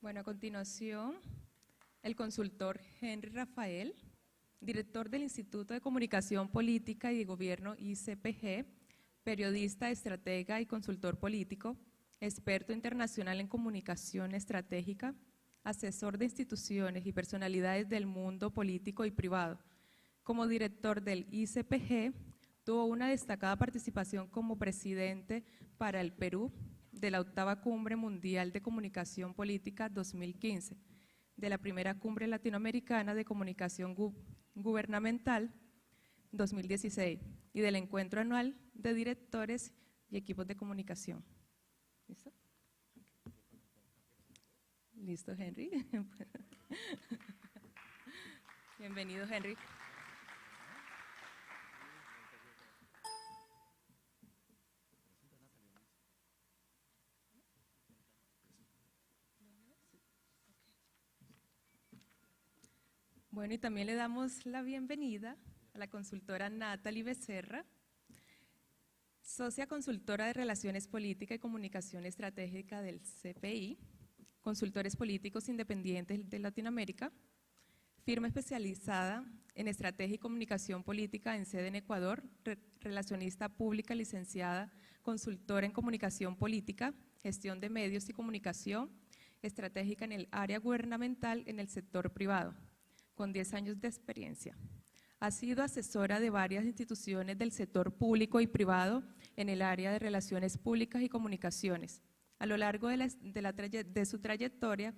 Bueno, a continuación, el consultor Henry Rafael, director del Instituto de Comunicación Política y de Gobierno ICPG, periodista, estratega y consultor político, experto internacional en comunicación estratégica, asesor de instituciones y personalidades del mundo político y privado. Como director del ICPG, tuvo una destacada participación como presidente para el Perú de la 8ª Cumbre Mundial de Comunicación Política 2015, de la primera Cumbre Latinoamericana de Comunicación Gubernamental 2016 y del Encuentro Anual de Directores y Equipos de Comunicación. ¿Listo? ¿Listo, Henry? Bienvenido, Henry. Bueno, y también le damos la bienvenida a la consultora Natalie Becerra, socia consultora de Relaciones Políticas y Comunicación Estratégica del CPI, Consultores Políticos Independientes de Latinoamérica, firma especializada en Estrategia y Comunicación Política en sede en Ecuador, relacionista pública licenciada, consultora en Comunicación Política, Gestión de Medios y Comunicación, estratégica en el área gubernamental en el sector privado, con 10 años de experiencia. Ha sido asesora de varias instituciones del sector público y privado en el área de relaciones públicas y comunicaciones. A lo largo de su trayectoria,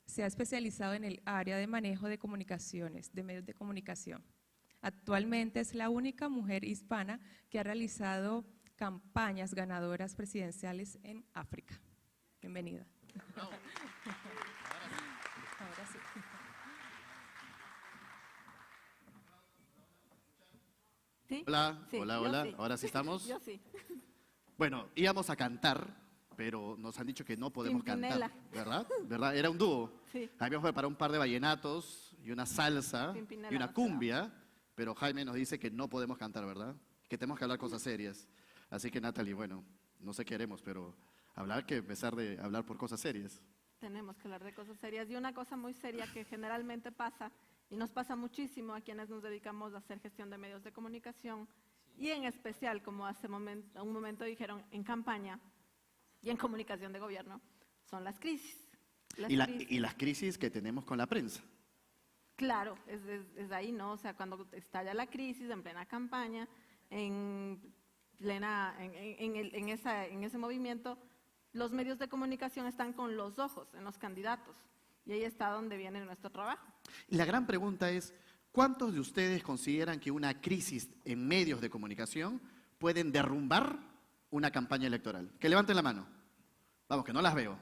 se ha especializado en el área de manejo de comunicaciones, de medios de comunicación. Actualmente es la única mujer hispana que ha realizado campañas ganadoras presidenciales en África. Bienvenida. Ahora sí. ¿Sí? Hola, Sí, hola, yo hola. sí. ¿Ahora sí estamos? Yo sí. Bueno, íbamos a cantar, pero nos han dicho que no podemos Pimpinela. cantar, ¿verdad? ¿Verdad? Era un dúo. Sí. Habíamos preparado un par de vallenatos y una salsa Pimpinela y una nos cumbia, pero Jaime nos dice que no podemos cantar, ¿verdad? Que tenemos que hablar cosas serias. Así que Natalie, bueno, no sé qué haremos, pero hablar que empezar de hablar por cosas serias. Tenemos que hablar de cosas serias. Y una cosa muy seria que generalmente pasa, y nos pasa muchísimo a quienes nos dedicamos a hacer gestión de medios de comunicación, y en especial, como hace un momento dijeron, en campaña y en comunicación de gobierno, son las crisis. Y las crisis que tenemos con la prensa. Claro, es ahí, ¿no? O sea, cuando estalla la crisis en plena campaña, en ese movimiento, los medios de comunicación están con los ojos en los candidatos. Y ahí está donde viene nuestro trabajo. Y la gran pregunta es, ¿cuántos de ustedes consideran que una crisis en medios de comunicación pueden derrumbar una campaña electoral? Que levanten la mano. Vamos, que no las veo.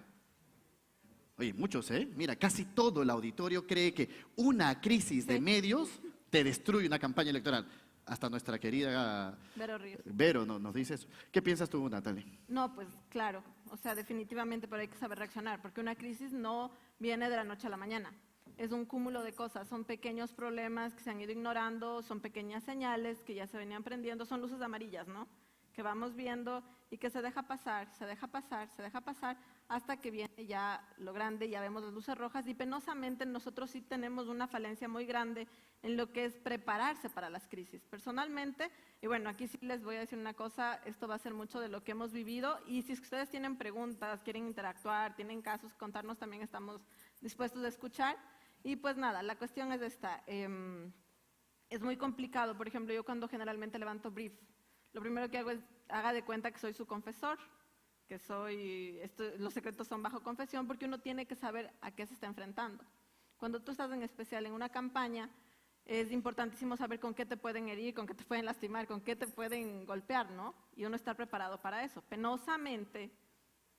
Oye, muchos, ¿eh? Mira, casi todo el auditorio cree que una crisis de medios te destruye una campaña electoral. Hasta nuestra querida Vero Ríos. Vero nos dice eso. ¿Qué piensas tú, Natalie? No, pues claro, o sea, definitivamente, pero hay que saber reaccionar, porque una crisis no viene de la noche a la mañana. Es un cúmulo de cosas, son pequeños problemas que se han ido ignorando, son pequeñas señales que ya se venían prendiendo, son luces amarillas, ¿no? Que vamos viendo y que se deja pasar, se deja pasar, se deja pasar, hasta que viene ya lo grande, ya vemos las luces rojas y penosamente nosotros sí tenemos una falencia muy grande en lo que es prepararse para las crisis. Personalmente, y bueno, aquí sí les voy a decir una cosa, esto va a ser mucho de lo que hemos vivido y si ustedes tienen preguntas, quieren interactuar, tienen casos, contarnos, también estamos dispuestos a escuchar. Y pues nada, la cuestión es esta, es muy complicado, por ejemplo, yo cuando generalmente levanto brief, lo primero que hago es, haga de cuenta que soy su confesor, que los secretos son bajo confesión, porque uno tiene que saber a qué se está enfrentando. Cuando tú estás en especial en una campaña, es importantísimo saber con qué te pueden herir, con qué te pueden lastimar, con qué te pueden golpear, ¿no? Y uno estar preparado para eso. Penosamente,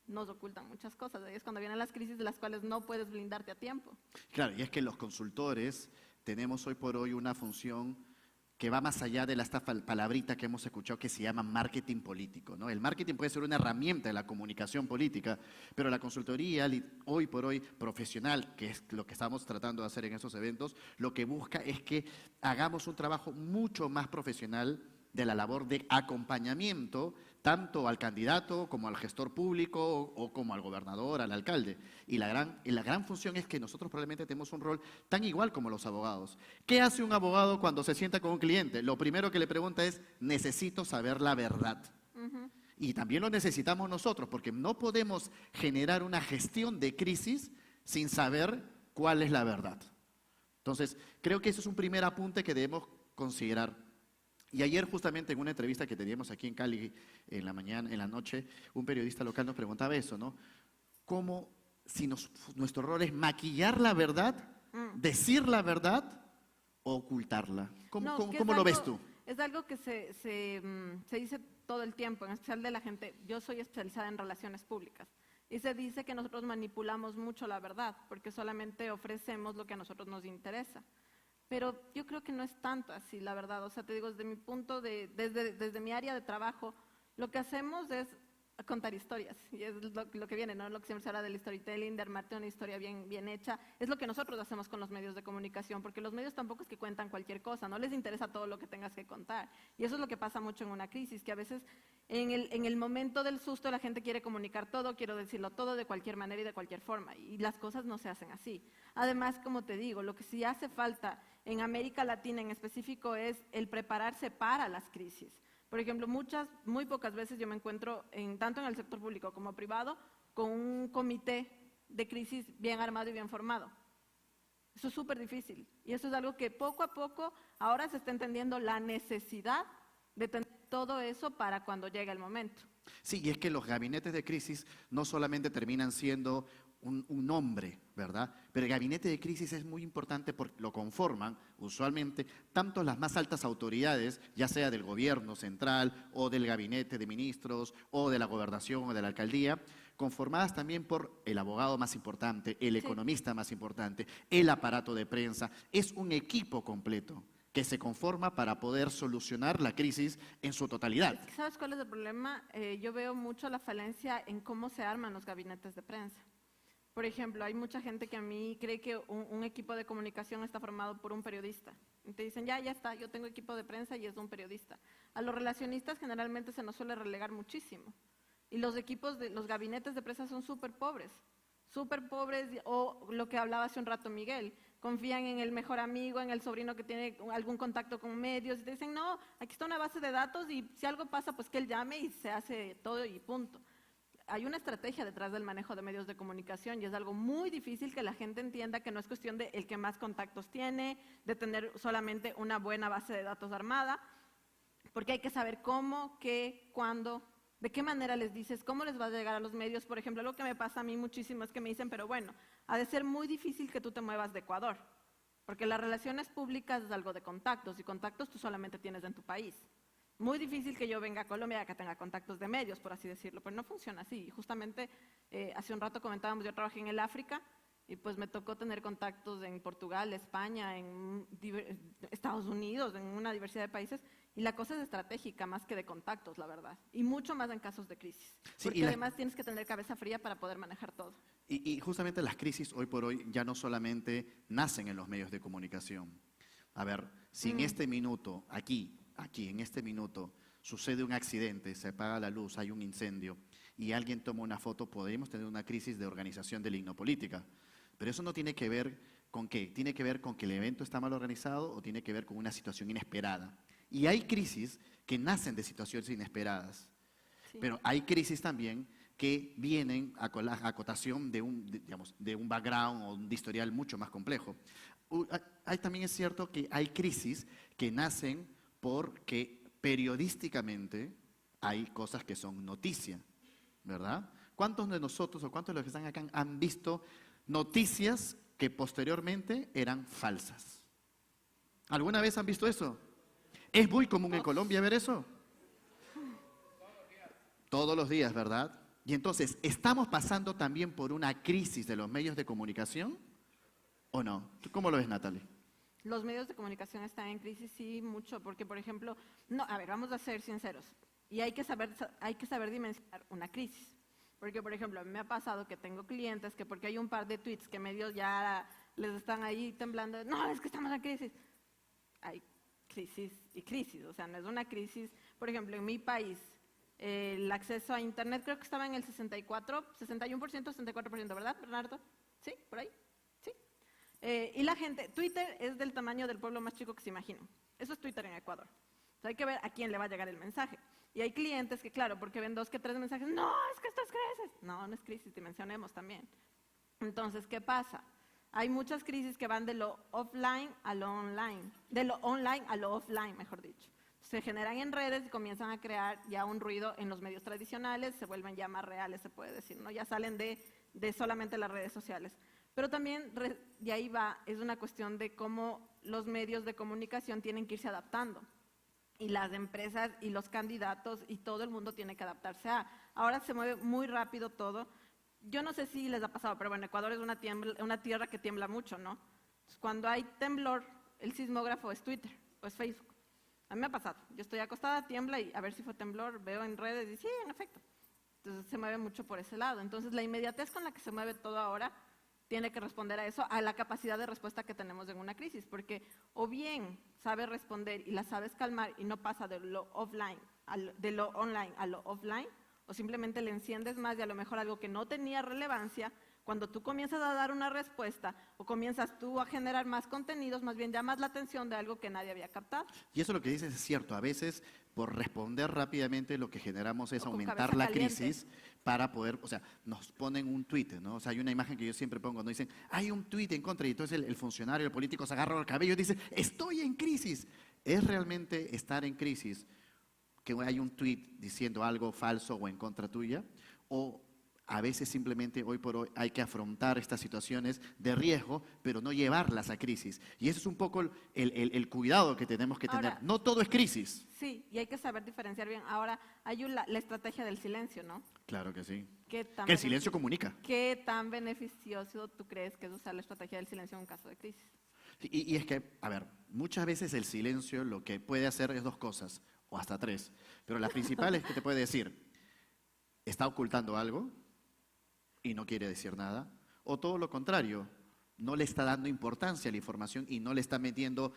nos ocultan muchas cosas. Ahí es cuando vienen las crisis de las cuales no puedes blindarte a tiempo. Claro, y es que los consultores tenemos hoy por hoy una función que va más allá de esta palabrita que hemos escuchado que se llama marketing político, ¿no? El marketing puede ser una herramienta de la comunicación política, pero la consultoría hoy por hoy profesional, que es lo que estamos tratando de hacer en estos eventos, lo que busca es que hagamos un trabajo mucho más profesional de la labor de acompañamiento tanto al candidato como al gestor público o como al gobernador, al alcalde. Y la gran función es que nosotros probablemente tenemos un rol tan igual como los abogados. ¿Qué hace un abogado cuando se sienta con un cliente? Lo primero que le pregunta es, necesito saber la verdad. Y también lo necesitamos nosotros, porque no podemos generar una gestión de crisis sin saber cuál es la verdad. Entonces, creo que eso es un primer apunte que debemos considerar. Y ayer justamente en una entrevista que teníamos aquí en Cali en la mañana, en la noche, un periodista local nos preguntaba eso, ¿no? ¿Cómo, si nuestro rol es maquillar la verdad, decir la verdad o ocultarla? ¿Cómo lo ves tú? Es algo que se dice todo el tiempo, en especial de la gente. Yo soy especializada en relaciones públicas. Y se dice que nosotros manipulamos mucho la verdad, porque solamente ofrecemos lo que a nosotros nos interesa. Pero yo creo que no es tanto así, la verdad. O sea, te digo, desde mi punto desde mi área de trabajo, lo que hacemos es contar historias. Y es lo que viene, ¿no? Lo que siempre se habla del storytelling, de armarte una historia bien hecha. Es lo que nosotros hacemos con los medios de comunicación, porque los medios tampoco es que cuentan cualquier cosa, no les interesa todo lo que tengas que contar. Y eso es lo que pasa mucho en una crisis, que a veces en el momento del susto la gente quiere comunicar todo, quiere decirlo todo de cualquier manera y de cualquier forma. Y las cosas no se hacen así. Además, como te digo, lo que sí hace falta en América Latina en específico es el prepararse para las crisis. Por ejemplo, muy pocas veces yo me encuentro, tanto en el sector público como privado, con un comité de crisis bien armado y bien formado. Eso es súper difícil. Y eso es algo que poco a poco ahora se está entendiendo la necesidad de tener todo eso para cuando llegue el momento. Sí, y es que los gabinetes de crisis no solamente terminan siendo un nombre, ¿verdad? Pero el gabinete de crisis es muy importante porque lo conforman usualmente tanto las más altas autoridades, ya sea del gobierno central o del gabinete de ministros o de la gobernación o de la alcaldía, conformadas también por el abogado más importante, el economista más importante, el aparato de prensa. Es un equipo completo que se conforma para poder solucionar la crisis en su totalidad. Es que, ¿sabes cuál es el problema? Yo veo mucho la falencia en cómo se arman los gabinetes de prensa. Por ejemplo, hay mucha gente que a mí cree que un equipo de comunicación está formado por un periodista. Y te dicen, ya está, yo tengo equipo de prensa y es de un periodista. A los relacionistas generalmente se nos suele relegar muchísimo. Y los gabinetes de prensa son súper pobres, o lo que hablaba hace un rato Miguel, confían en el mejor amigo, en el sobrino que tiene algún contacto con medios, y te dicen, no, aquí está una base de datos y si algo pasa, pues que él llame y se hace todo y punto. Hay una estrategia detrás del manejo de medios de comunicación y es algo muy difícil que la gente entienda que no es cuestión de el que más contactos tiene, de tener solamente una buena base de datos armada, porque hay que saber cómo, qué, cuándo, de qué manera les dices, cómo les va a llegar a los medios. Por ejemplo, lo que me pasa a mí muchísimo es que me dicen, pero bueno, ha de ser muy difícil que tú te muevas de Ecuador, porque las relaciones públicas es algo de contactos y contactos tú solamente tienes en tu país. Muy difícil que yo venga a Colombia y que tenga contactos de medios, por así decirlo, pero no funciona así. Justamente hace un rato comentábamos, yo trabajé en el África y pues me tocó tener contactos en Portugal, España, en Estados Unidos, en una diversidad de países, y la cosa es estratégica más que de contactos, la verdad, y mucho más en casos de crisis, Sí, porque además tienes que tener cabeza fría para poder manejar todo. Y justamente las crisis hoy por hoy ya no solamente nacen en los medios de comunicación. A ver, si en este minuto, aquí, en este minuto, sucede un accidente, se apaga la luz, hay un incendio y alguien toma una foto, podemos tener una crisis de organización de política. Pero eso no tiene que ver con qué, tiene que ver con que el evento está mal organizado o tiene que ver con una situación inesperada. Y hay crisis que nacen de situaciones inesperadas, Sí. pero hay crisis también que vienen a la acotación de un background o un historial mucho más complejo. También es cierto que hay crisis que nacen porque periodísticamente hay cosas que son noticia, ¿verdad? ¿Cuántos de nosotros o cuántos de los que están acá han visto noticias que posteriormente eran falsas? ¿Alguna vez han visto eso? ¿Es muy común en Colombia ver eso? Todos los días, ¿verdad? Y entonces, ¿estamos pasando también por una crisis de los medios de comunicación o no? ¿Tú cómo lo ves, Natalie? Los medios de comunicación están en crisis, sí, mucho, porque, por ejemplo, vamos a ser sinceros, y hay que saber dimensionar una crisis. Porque, por ejemplo, a mí me ha pasado que tengo clientes que porque hay un par de tweets que medios ya les están ahí temblando, no, es que estamos en crisis. Hay crisis y crisis, o sea, no es una crisis. Por ejemplo, en mi país, el acceso a Internet creo que estaba en el 61%, 64%, ¿verdad, Bernardo? ¿Sí? ¿Por ahí? Sí. Y la gente, Twitter es del tamaño del pueblo más chico que se imaginen. Eso es Twitter en Ecuador. Entonces hay que ver a quién le va a llegar el mensaje. Y hay clientes que, claro, porque ven 2 que 3 mensajes, no, es que esto es crisis. No, no es crisis, dimensionemos también. Entonces, ¿qué pasa? Hay muchas crisis que van de lo offline a lo online, de lo online a lo offline, mejor dicho. Se generan en redes y comienzan a crear ya un ruido en los medios tradicionales, se vuelven ya más reales, se puede decir, ¿no? Ya salen de solamente las redes sociales. Pero también, de ahí va, es una cuestión de cómo los medios de comunicación tienen que irse adaptando. Y las empresas y los candidatos y todo el mundo tiene que adaptarse a. Ahora se mueve muy rápido todo. Yo no sé si les ha pasado, pero bueno, Ecuador es una tierra que tiembla mucho, ¿no? Entonces, cuando hay temblor, el sismógrafo es Twitter o es Facebook. A mí me ha pasado. Yo estoy acostada, tiembla y a ver si fue temblor, veo en redes y sí, en efecto. Entonces se mueve mucho por ese lado. Entonces la inmediatez con la que se mueve todo ahora tiene que responder a eso, a la capacidad de respuesta que tenemos en una crisis, porque o bien sabes responder y la sabes calmar y no pasa de lo offline, de lo online a lo offline, o simplemente le enciendes más y a lo mejor algo que no tenía relevancia, cuando tú comienzas a dar una respuesta o comienzas tú a generar más contenidos, más bien llamas la atención de algo que nadie había captado. Y eso lo que dices es cierto. A veces, por responder rápidamente, lo que generamos es O con aumentar cabeza la caliente. crisis para poder, o sea, nos ponen un tuit, ¿no? O sea, hay una imagen que yo siempre pongo, cuando dicen, hay un tuit en contra, y entonces el funcionario, el político se agarra el cabello y dice, estoy en crisis. ¿Es realmente estar en crisis que hay un tuit diciendo algo falso o en contra tuya? ¿O a veces simplemente hoy por hoy hay que afrontar estas situaciones de riesgo, pero no llevarlas a crisis? Y ese es un poco el cuidado que tenemos que tener. Ahora, No todo es crisis. Sí, y hay que saber diferenciar bien. Ahora, hay la estrategia del silencio, ¿no? Claro que sí. ¿Qué tan Que el silencio comunica. ¿Qué tan beneficioso tú crees que es usar la estrategia del silencio en un caso de crisis? Y es que, a ver, muchas veces el silencio lo que puede hacer es 2 cosas, o hasta 3. Pero la principal es que te puede decir, está ocultando algo y no quiere decir nada, o todo lo contrario, no le está dando importancia a la información y no le está metiendo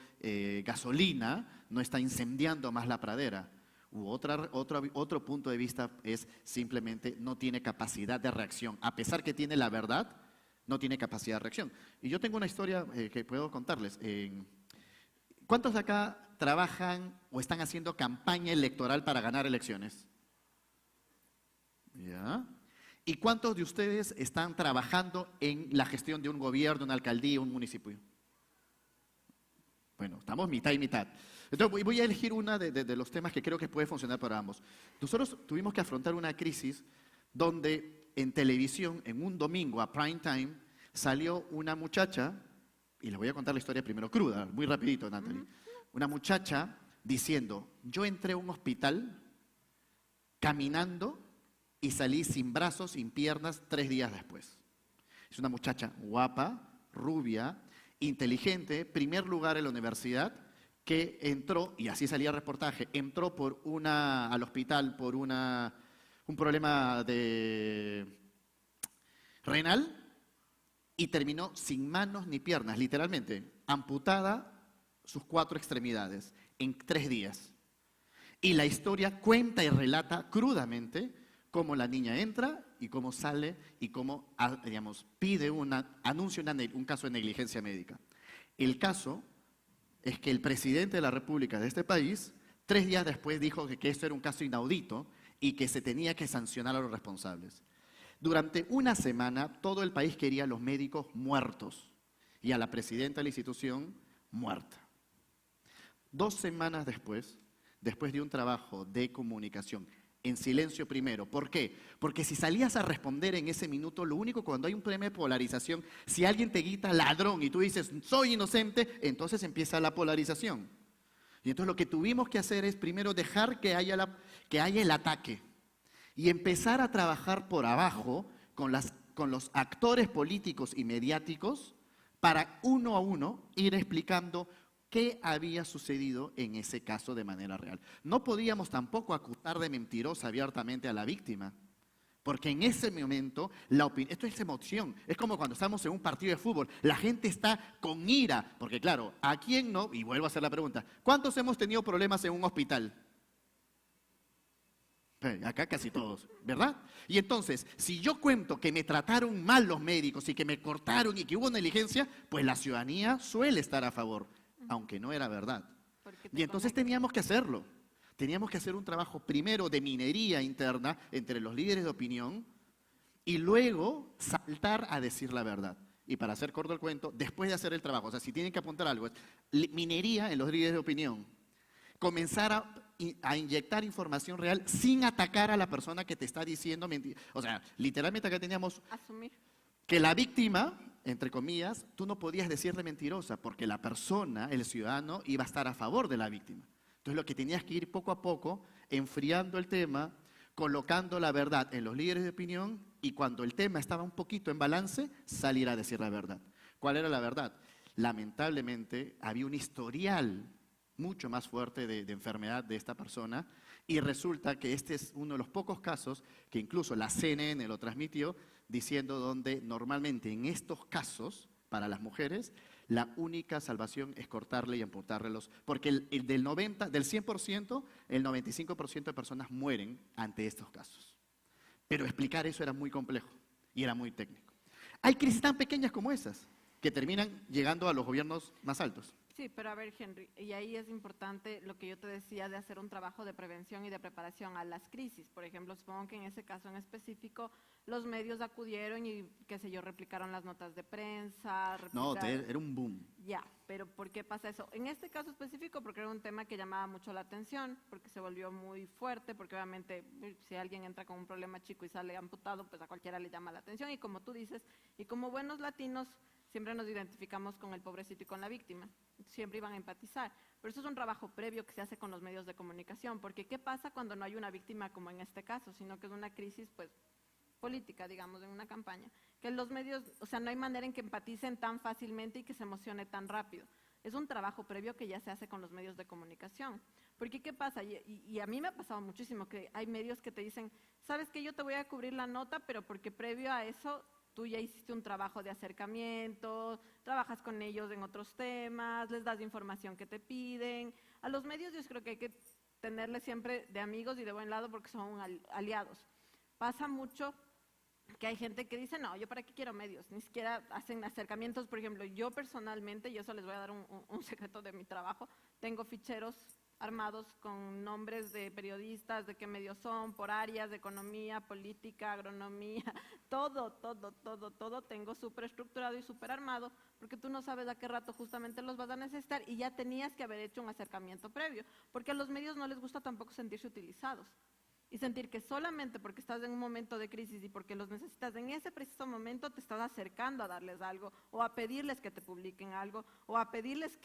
gasolina, no está incendiando más la pradera. Otro punto de vista es simplemente no tiene capacidad de reacción. A pesar que tiene la verdad, no tiene capacidad de reacción. Y yo tengo una historia que puedo contarles. ¿Cuántos de acá trabajan o están haciendo campaña electoral para ganar elecciones? ¿Ya? ¿Y cuántos de ustedes están trabajando en la gestión de un gobierno, una alcaldía, un municipio? Bueno, estamos mitad y mitad. Entonces voy a elegir una de los temas que creo que puede funcionar para ambos. Nosotros tuvimos que afrontar una crisis donde en televisión, en un domingo a prime time, salió una muchacha, y les voy a contar la historia primero cruda, muy rapidito, Natalie. Una muchacha diciendo, yo entré a un hospital caminando y salí sin brazos, sin piernas, 3 días después. Es una muchacha guapa, rubia, inteligente, primer lugar en la universidad, que entró, y así salía el reportaje, entró al hospital por un problema renal y terminó sin manos ni piernas, literalmente, amputada sus 4 extremidades en 3 días. Y la historia cuenta y relata crudamente cómo la niña entra y cómo sale y cómo, digamos, anuncia un caso de negligencia médica. El caso es que el presidente de la República de este país, 3 días después dijo que esto era un caso inaudito y que se tenía que sancionar a los responsables. Durante una semana todo el país quería a los médicos muertos y a la presidenta de la institución muerta. 2 semanas después de un trabajo de comunicación en silencio primero. ¿Por qué? Porque si salías a responder en ese minuto, lo único cuando hay un problema de polarización, si alguien te grita ladrón y tú dices soy inocente, entonces empieza la polarización. Y entonces lo que tuvimos que hacer es primero dejar que haya el ataque y empezar a trabajar por abajo con los actores políticos y mediáticos para uno a uno ir explicando qué había sucedido en ese caso de manera real. No podíamos tampoco acusar de mentirosa abiertamente a la víctima, porque en ese momento, esto es emoción, es como cuando estamos en un partido de fútbol, la gente está con ira, porque claro, ¿a quién no? Y vuelvo a hacer la pregunta, ¿cuántos hemos tenido problemas en un hospital? Acá casi todos, ¿verdad? Y entonces, si yo cuento que me trataron mal los médicos y que me cortaron y que hubo negligencia, pues la ciudadanía suele estar a favor, aunque no era verdad. Porque Y entonces teníamos que hacerlo. Teníamos que hacer un trabajo primero de minería interna entre los líderes de opinión y luego saltar a decir la verdad. Y para hacer corto el cuento, después de hacer el trabajo, o sea, si tienen que apuntar algo, es minería en los líderes de opinión. Comenzar a inyectar información real sin atacar a la persona que te está diciendo mentiras. O sea, literalmente acá teníamos asumir. que la víctima, entre comillas, tú no podías decirle mentirosa porque la persona, el ciudadano, iba a estar a favor de la víctima. Entonces lo que tenías que ir poco a poco, enfriando el tema, colocando la verdad en los líderes de opinión y cuando el tema estaba un poquito en balance, salir a decir la verdad. ¿Cuál era la verdad? Lamentablemente había un historial mucho más fuerte de enfermedad de esta persona y resulta que este es uno de los pocos casos que incluso la CNN lo transmitió diciendo donde normalmente en estos casos para las mujeres la única salvación es cortarle y amputarle los... Porque del 100%, el 95% de personas mueren ante estos casos. Pero explicar eso era muy complejo y era muy técnico. Hay crisis tan pequeñas como esas que terminan llegando a los gobiernos más altos. Sí, pero a ver, Henry, y ahí es importante lo que yo te decía de hacer un trabajo de prevención y de preparación a las crisis. Por ejemplo, supongo que en ese caso en específico los medios acudieron y, qué sé yo, replicaron las notas de prensa. No, era un boom. Ya, pero ¿por qué pasa eso? En este caso específico, porque era un tema que llamaba mucho la atención, porque se volvió muy fuerte, porque obviamente si alguien entra con un problema chico y sale amputado, pues a cualquiera le llama la atención. Y como tú dices, y como buenos latinos, siempre nos identificamos con el pobrecito y con la víctima. Siempre iban a empatizar. Pero eso es un trabajo previo que se hace con los medios de comunicación, porque ¿qué pasa cuando no hay una víctima como en este caso, sino que es una crisis, pues, política, digamos, en una campaña? Que los medios, o sea, no hay manera en que empaticen tan fácilmente y que se emocione tan rápido. Es un trabajo previo que ya se hace con los medios de comunicación. Porque ¿qué pasa? Y a mí me ha pasado muchísimo que hay medios que te dicen, sabes que yo te voy a cubrir la nota, pero porque previo a eso tú ya hiciste un trabajo de acercamiento, trabajas con ellos en otros temas, les das información que te piden. A los medios yo creo que hay que tenerles siempre de amigos y de buen lado porque son aliados. Pasa mucho que hay gente que dice, no, yo para qué quiero medios, ni siquiera hacen acercamientos. Por ejemplo, yo personalmente, y eso les voy a dar un secreto de mi trabajo, tengo ficheros armados con nombres de periodistas, de qué medios son, por áreas de economía, política, agronomía, todo tengo súper estructurado y súper armado, porque tú no sabes a qué rato justamente los vas a necesitar y ya tenías que haber hecho un acercamiento previo, porque a los medios no les gusta tampoco sentirse utilizados. Y sentir que solamente porque estás en un momento de crisis y porque los necesitas en ese preciso momento te estás acercando a darles algo o a pedirles que te publiquen algo o a pedirles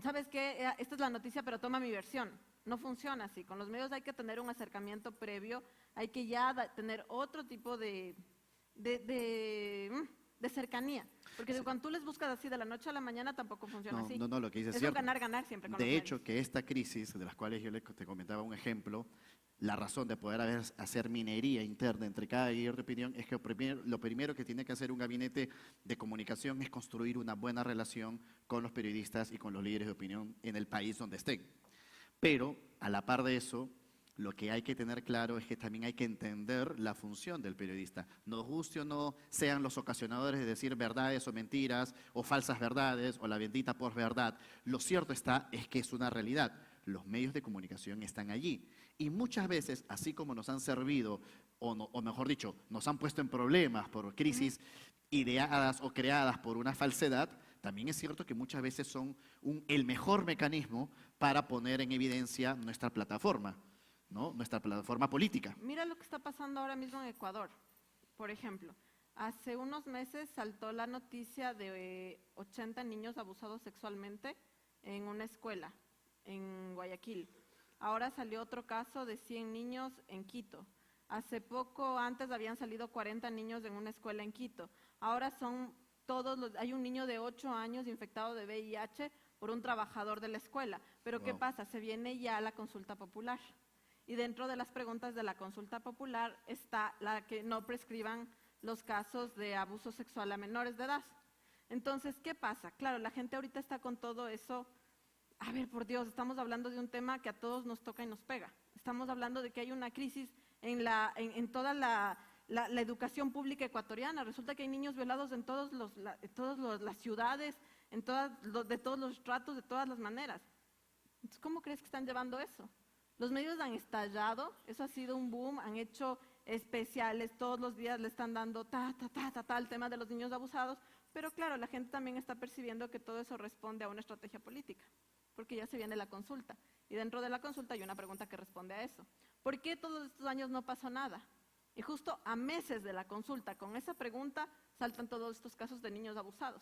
¿sabes qué? Esta es la noticia, pero toma mi versión. No funciona así. Con los medios hay que tener un acercamiento previo, hay que ya tener otro tipo de cercanía. Porque Sí. cuando tú les buscas así de la noche a la mañana tampoco funciona así. No, lo que dices es Es un cierto. ganar-ganar siempre con los De medios. hecho, que esta crisis, de las cuales yo te comentaba un ejemplo, la razón de poder hacer minería interna entre cada líder de opinión es que lo primero que tiene que hacer un gabinete de comunicación es construir una buena relación con los periodistas y con los líderes de opinión en el país donde estén. Pero, a la par de eso, lo que hay que tener claro es que también hay que entender la función del periodista. Nos guste o no, sean los ocasionadores de decir verdades o mentiras, o falsas verdades, o la bendita posverdad. Lo cierto es que es una realidad. Los medios de comunicación están allí. Y muchas veces, así como nos han servido, o mejor dicho, nos han puesto en problemas por crisis ideadas o creadas por una falsedad, también es cierto que muchas veces son el mejor mecanismo para poner en evidencia nuestra plataforma, ¿no? Nuestra plataforma política. Mira lo que está pasando ahora mismo en Ecuador. Por ejemplo, hace unos meses saltó la noticia de 80 niños abusados sexualmente en una escuela en Guayaquil. Ahora salió otro caso de 100 niños en Quito. Hace poco, antes habían salido 40 niños en una escuela en Quito. Ahora son hay un niño de 8 años infectado de VIH por un trabajador de la escuela. Pero ¿qué pasa? Se viene ya la consulta popular. Y dentro de las preguntas de la consulta popular está la que no prescriban los casos de abuso sexual a menores de edad. Entonces, ¿qué pasa? Claro, la gente ahorita está con todo eso. A ver, por Dios, estamos hablando de un tema que a todos nos toca y nos pega. estamos hablando de que hay una crisis en toda la educación pública ecuatoriana. Resulta que hay niños violados en todas las ciudades, de todos los estratos, de todas las maneras. Entonces, ¿cómo crees que están llevando eso? Los medios han estallado, eso ha sido un boom, han hecho especiales, todos los días le están dando el tema de los niños abusados, pero claro, la gente también está percibiendo que todo eso responde a una estrategia política, porque ya se viene la consulta, y dentro de la consulta hay una pregunta que responde a eso. ¿Por qué todos estos años no pasó nada? Y justo a meses de la consulta, con esa pregunta, saltan todos estos casos de niños abusados.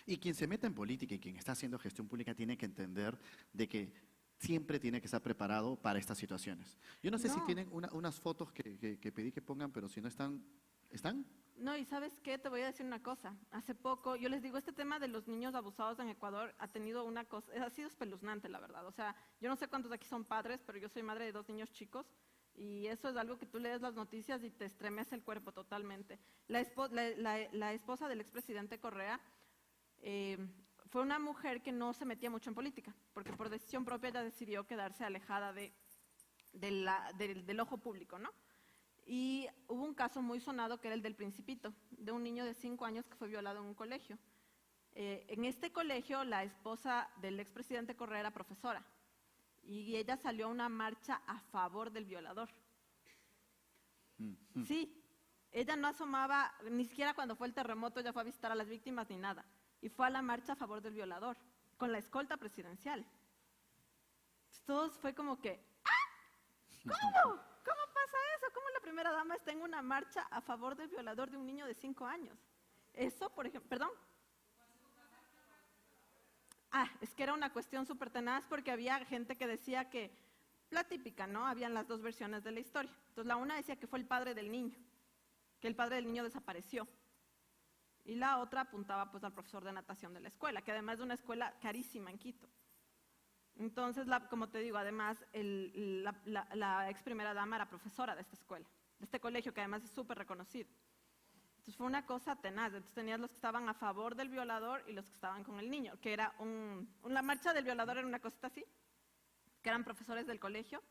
Y quien se meta en política y quien está haciendo gestión pública tiene que entender de que siempre tiene que estar preparado para estas situaciones. Yo no sé si tienen unas fotos que pedí que pongan, pero si no están, ¿están? No, y ¿sabes qué? Te voy a decir una cosa. Hace poco, yo les digo, este tema de los niños abusados en Ecuador ha tenido una cosa, ha sido espeluznante, la verdad. O sea, yo no sé cuántos de aquí son padres, pero yo soy madre de 2 niños chicos, y eso es algo que tú lees las noticias y te estremece el cuerpo totalmente. La esposa del expresidente Correa fue una mujer que no se metía mucho en política, porque por decisión propia ella decidió quedarse alejada del ojo público, ¿no? Y hubo un caso muy sonado que era el del Principito, de un niño de 5 años que fue violado en un colegio. En este colegio, la esposa del expresidente Correa era profesora, y ella salió a una marcha a favor del violador. Sí, ella no asomaba, ni siquiera cuando fue el terremoto ella fue a visitar a las víctimas ni nada, y fue a la marcha a favor del violador, con la escolta presidencial. Todos fue como que, ¿cómo? ¿Cómo pasa eso? ¿Cómo la primera dama está en una marcha a favor del violador de un niño de 5 años? Eso, por ejemplo, perdón. Es que era una cuestión súper tenaz porque había gente que decía que, la típica, ¿no? Habían las 2 versiones de la historia. Entonces la una decía que fue el padre del niño, que el padre del niño desapareció. Y la otra apuntaba pues al profesor de natación de la escuela, que además es una escuela carísima en Quito. Entonces, como te digo, además la ex primera dama era profesora de esta escuela, de este colegio que además es súper reconocido. Entonces fue una cosa tenaz. Entonces tenías los que estaban a favor del violador y los que estaban con el niño, que era la marcha del violador era una cosita así, que eran profesores del colegio,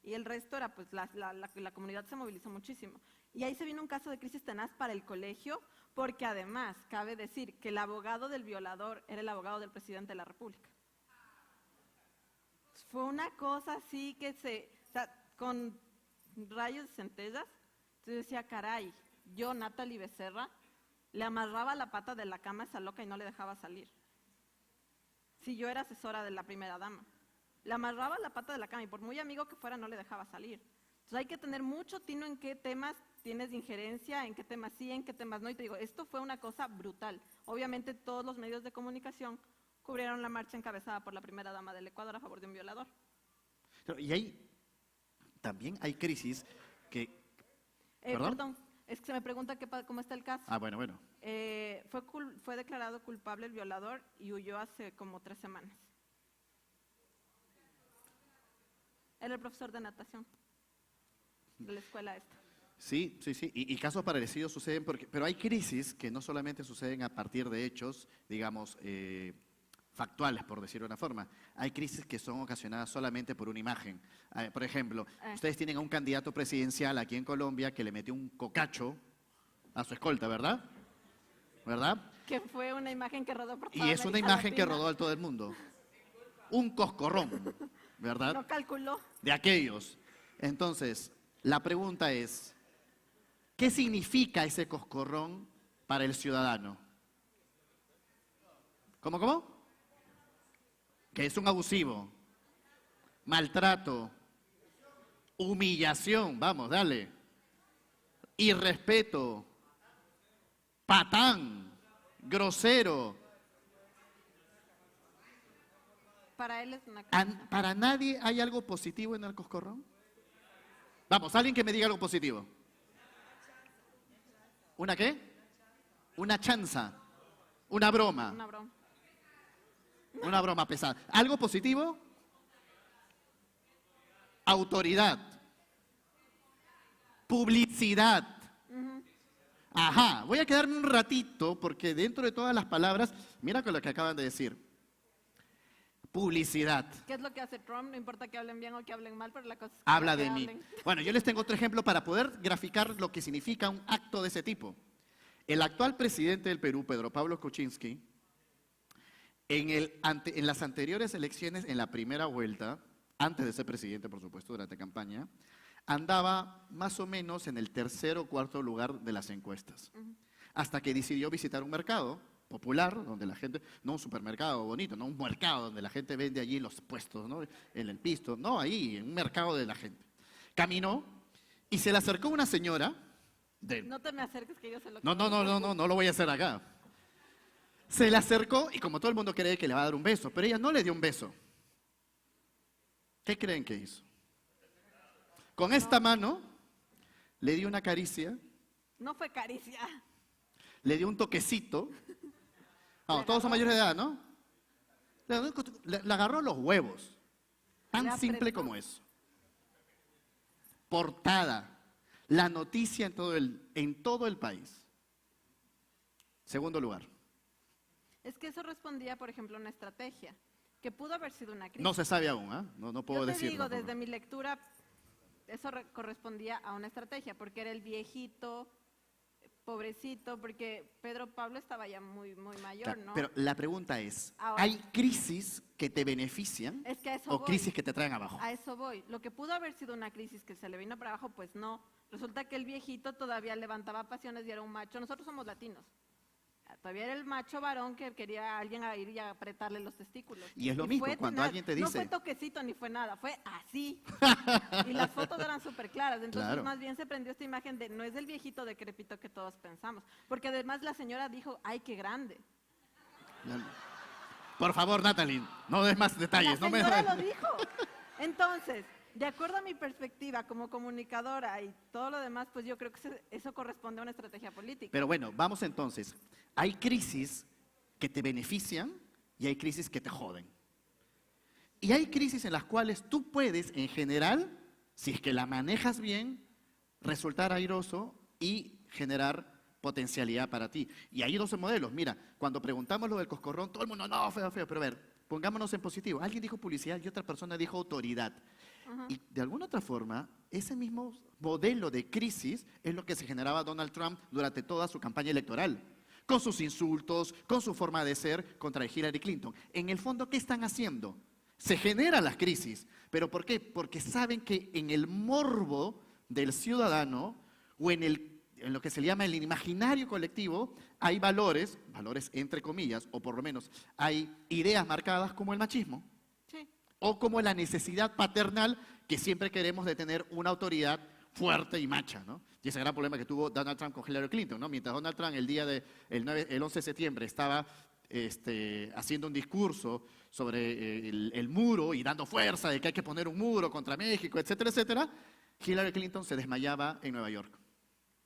y el resto era pues la comunidad se movilizó muchísimo. Y ahí se vino un caso de crisis tenaz para el colegio, porque además cabe decir que el abogado del violador era el abogado del presidente de la República. Fue una cosa así que con rayos y centellas, yo decía, caray, yo, Natalie Becerra, le amarraba la pata de la cama a esa loca y no le dejaba salir. Si yo era asesora de la primera dama, le amarraba la pata de la cama y por muy amigo que fuera no le dejaba salir. Entonces hay que tener mucho tino en qué temas tienes injerencia, en qué temas sí, en qué temas no. Y te digo, esto fue una cosa brutal. Obviamente todos los medios de comunicación cubrieron la marcha encabezada por la primera dama del Ecuador a favor de un violador. Y también hay crisis que... Perdón, es que se me pregunta cómo está el caso. Bueno. Fue declarado culpable el violador y huyó hace como 3 semanas. Era el profesor de natación de la escuela esta. Sí. Y casos parecidos suceden, pero hay crisis que no solamente suceden a partir de hechos, digamos, factuales, por decirlo de una forma. Hay crisis que son ocasionadas solamente por una imagen. Por ejemplo, ustedes tienen a un candidato presidencial aquí en Colombia que le metió un cocacho a su escolta, ¿verdad? Que fue una imagen que rodó por toda Y es una América imagen que Latina. rodó a todo el mundo. Un coscorrón, ¿verdad? No calculó. De aquellos. Entonces, la pregunta es, ¿qué significa ese coscorrón para el ciudadano? ¿Cómo? Que es un abusivo, maltrato, humillación, vamos, dale, irrespeto, patán, grosero. Para él es una cosa. ¿Para nadie hay algo positivo en el coscorrón? Vamos, alguien que me diga algo positivo. ¿Una qué? Una chanza, una broma. Una broma. Una broma pesada. ¿Algo positivo? Autoridad. Publicidad. Ajá, voy a quedarme un ratito porque dentro de todas las palabras, mira con lo que acaban de decir. Publicidad. ¿Qué es lo que hace Trump? No importa que hablen bien o que hablen mal, pero la cosa es que Habla que de mí. hablen. Bueno, yo les tengo otro ejemplo para poder graficar lo que significa un acto de ese tipo. El actual presidente del Perú, Pedro Pablo Kuczynski, en las anteriores elecciones, en la primera vuelta, antes de ser presidente, por supuesto, durante campaña, andaba más o menos en el tercer o cuarto lugar de las encuestas. Hasta que decidió visitar un mercado popular, donde la gente, no un supermercado bonito, no un mercado donde la gente vende allí los puestos, ¿no? En el pisto, no, ahí, en un mercado de la gente. Caminó y se le acercó una señora No te me acerques que yo sé lo que no lo voy a hacer acá. Se le acercó y como todo el mundo cree que le va a dar un beso, pero ella no le dio un beso. ¿Qué creen que hizo? Con esta mano le dio una caricia, No fue caricia. le dio un toquecito. Vamos, todos son mayores de edad, ¿no? Le agarró los huevos. Tan Le simple apretó. como eso. Portada. La noticia en todo el país. Segundo lugar. Es que eso respondía, por ejemplo, a una estrategia, que pudo haber sido una crisis. No se sabe aún, ¿ah? No puedo Yo te decirlo. digo, desde mi lectura, eso correspondía a una estrategia, porque era el viejito, pobrecito, porque Pedro Pablo estaba ya muy mayor, Claro, ¿no? pero la pregunta es, Ahora- ¿hay crisis que te benefician Es que a eso o voy. crisis que te traen abajo? A eso voy. Lo que pudo haber sido una crisis que se le vino para abajo, pues no. Resulta que el viejito todavía levantaba pasiones y era un macho. Nosotros somos latinos. Todavía era el macho varón que quería a alguien a ir y a apretarle los testículos. Y es lo mismo, fue cuando tenaz. alguien te No dice- fue toquecito ni fue nada, fue así. Y las fotos eran súper claras. Entonces, Claro. más bien se prendió esta imagen de no es el viejito decrépito que todos pensamos. Porque además la señora dijo, ¡ay, qué grande! Por favor, Natalie, no des más detalles. La no me- señora lo dijo. Entonces, de acuerdo a mi perspectiva como comunicadora y todo lo demás, pues yo creo que eso corresponde a una estrategia política. Pero bueno, vamos entonces. Hay crisis que te benefician y hay crisis que te joden. Y hay crisis en las cuales tú puedes, en general, si es que la manejas bien, resultar airoso y generar potencialidad para ti. Y hay 12 modelos. Mira, cuando preguntamos lo del coscorrón, todo el mundo, no, feo, feo. Pero a ver, pongámonos en positivo. Alguien dijo publicidad y otra persona dijo autoridad. Y de alguna otra forma, ese mismo modelo de crisis es lo que se generaba Donald Trump durante toda su campaña electoral. Con sus insultos, con su forma de ser contra Hillary Clinton. En el fondo, ¿qué están haciendo? Se generan las crisis. ¿Pero por qué? Porque saben que en el morbo del ciudadano o en lo que se le llama el imaginario colectivo, hay valores entre comillas, o por lo menos hay ideas marcadas como el machismo. Sí. O como la necesidad paternal que siempre queremos de tener una autoridad fuerte y macha, ¿no? Y ese gran problema que tuvo Donald Trump con Hillary Clinton, ¿no? Mientras Donald Trump el 11 de septiembre estaba haciendo un discurso sobre el muro y dando fuerza de que hay que poner un muro contra México, etcétera, etcétera, Hillary Clinton se desmayaba en Nueva York.